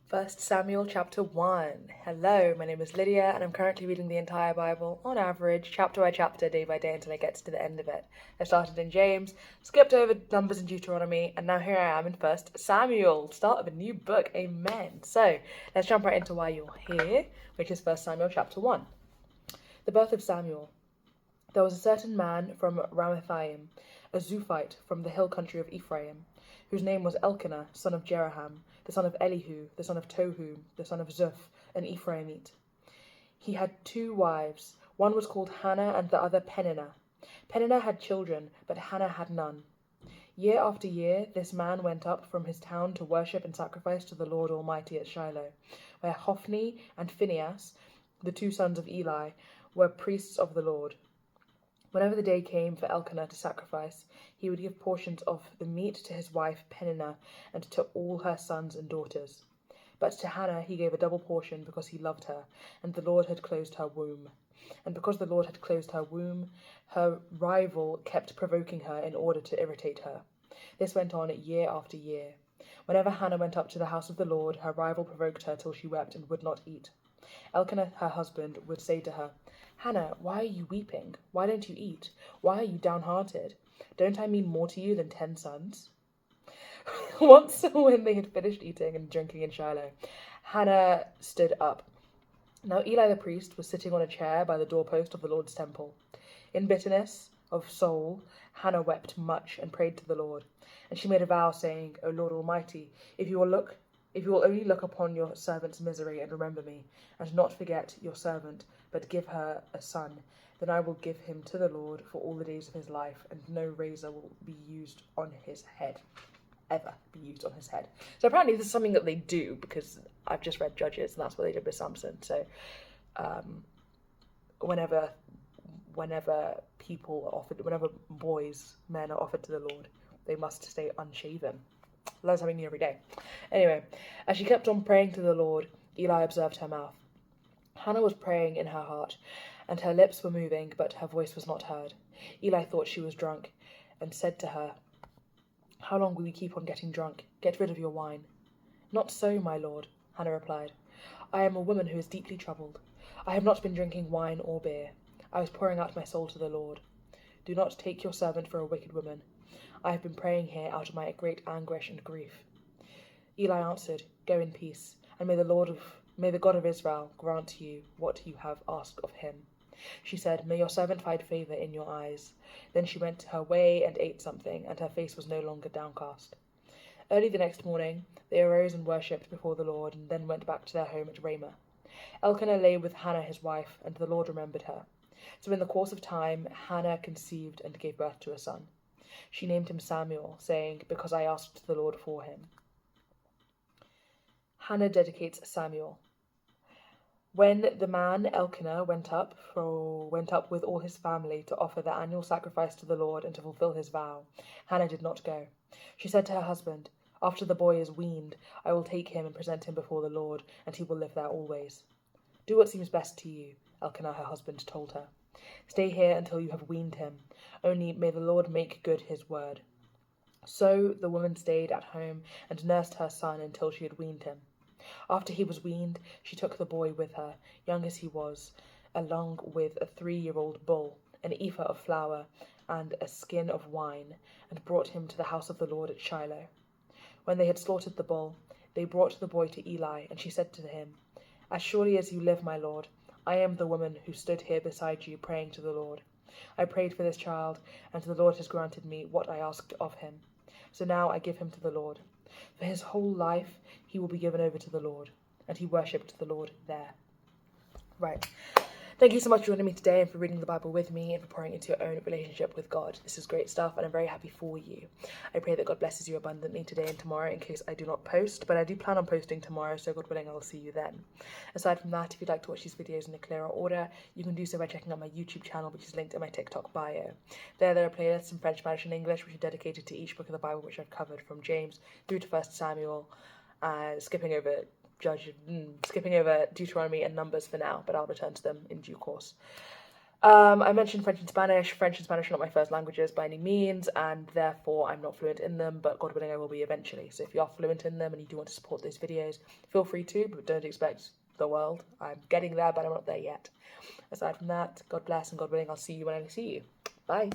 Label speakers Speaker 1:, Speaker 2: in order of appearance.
Speaker 1: First Samuel chapter 1. Hello, my name is Lydia and I'm currently reading the entire Bible on average, chapter by chapter, day by day until I get to the end of it. I started in James, skipped over Numbers and Deuteronomy, and now here I am in First Samuel, start of a new book, amen. So, let's jump right into why you're here, which is First Samuel chapter 1. The birth of Samuel. There was a certain man from Ramathaim, a Zophite from the hill country of Ephraim, whose name was Elkanah, son of Jeraham, the son of Elihu, the son of Tohu, the son of Zuph, an Ephraimite. He had 2 wives. One was called Hannah and the other Peninnah. Peninnah had children, but Hannah had none. Year after year, this man went up from his town to worship and sacrifice to the Lord Almighty at Shiloh, where Hophni and Phinehas, the 2 sons of Eli, were priests of the Lord. Whenever the day came for Elkanah to sacrifice, he would give portions of the meat to his wife Peninnah and to all her sons and daughters. But to Hannah he gave a double portion because he loved her, and the Lord had closed her womb. And because the Lord had closed her womb, her rival kept provoking her in order to irritate her. This went on year after year. Whenever Hannah went up to the house of the Lord, her rival provoked her till she wept and would not eat. Elkanah, her husband, would say to her, "Hannah, why are you weeping? Why don't you eat? Why are you downhearted? Don't I mean more to you than 10 sons?" Once, when they had finished eating and drinking in Shiloh, Hannah stood up. Now Eli the priest was sitting on a chair by the doorpost of the Lord's temple. In bitterness of soul, Hannah wept much and prayed to the Lord. And she made a vow, saying, "O Lord Almighty, if you will only look upon your servant's misery and remember me, and not forget your servant, but give her a son, then I will give him to the Lord for all the days of his life, and no razor will be used on his head." Ever be used on his head. So apparently this is something that they do, because I've just read Judges, and that's what they did with Samson. So whenever people are offered, whenever men are offered to the Lord, they must stay unshaven. Learn something new every day. Anyway, as she kept on praying to the Lord, Eli observed her mouth. Hannah was praying in her heart, and her lips were moving, but her voice was not heard. Eli thought she was drunk, and said to her, "How long will you keep on getting drunk? Get rid of your wine." "Not so, my lord," Hannah replied. "I am a woman who is deeply troubled. I have not been drinking wine or beer. I was pouring out my soul to the Lord. Do not take your servant for a wicked woman. I have been praying here out of my great anguish and grief." Eli answered, "Go in peace, and may the God of Israel grant to you what you have asked of him." She said, "May your servant find favour in your eyes." Then she went her way and ate something, and her face was no longer downcast. Early the next morning, they arose and worshipped before the Lord, and then went back to their home at Ramah. Elkanah lay with Hannah his wife, and the Lord remembered her. So in the course of time, Hannah conceived and gave birth to a son. She named him Samuel, saying, "Because I asked the Lord for him." Hannah dedicates Samuel. When the man Elkanah went up with all his family to offer the annual sacrifice to the Lord and to fulfill his vow, Hannah did not go. She said to her husband, "After the boy is weaned, I will take him and present him before the Lord, and he will live there always." "Do what seems best to you," Elkanah, her husband, told her. "Stay here until you have weaned him. Only may the Lord make good his word." So the woman stayed at home and nursed her son until she had weaned him. After he was weaned, she took the boy with her, young as he was, along with a 3-year-old bull, an ephah of flour, and a skin of wine, and brought him to the house of the Lord at Shiloh. When they had slaughtered the bull, they brought the boy to Eli, and she said to him, "As surely as you live, my lord, I am the woman who stood here beside you praying to the Lord. I prayed for this child, and the Lord has granted me what I asked of him. So now I give him to the Lord. For his whole life he will be given over to the Lord." And he worshipped the Lord there. Right. Thank you so much for joining me today and for reading the Bible with me and for pouring into your own relationship with God. This is great stuff and I'm very happy for you. I pray that God blesses you abundantly today and tomorrow in case I do not post, but I do plan on posting tomorrow, so God willing I will see you then. Aside from that, if you'd like to watch these videos in a clearer order, you can do so by checking out my YouTube channel, which is linked in my TikTok bio. There are playlists in French, Spanish and English which are dedicated to each book of the Bible which I've covered from James through to 1 Samuel, skipping over Deuteronomy and Numbers for now, but I'll return to them in due course. I mentioned French and Spanish. French and Spanish are not my first languages by any means, and therefore I'm not fluent in them, but God willing I will be eventually. So if you are fluent in them and you do want to support those videos, feel free to, but don't expect the world. I'm getting there, but I'm not there yet. Aside from that, God bless, and God willing, I'll see you when I see you. Bye.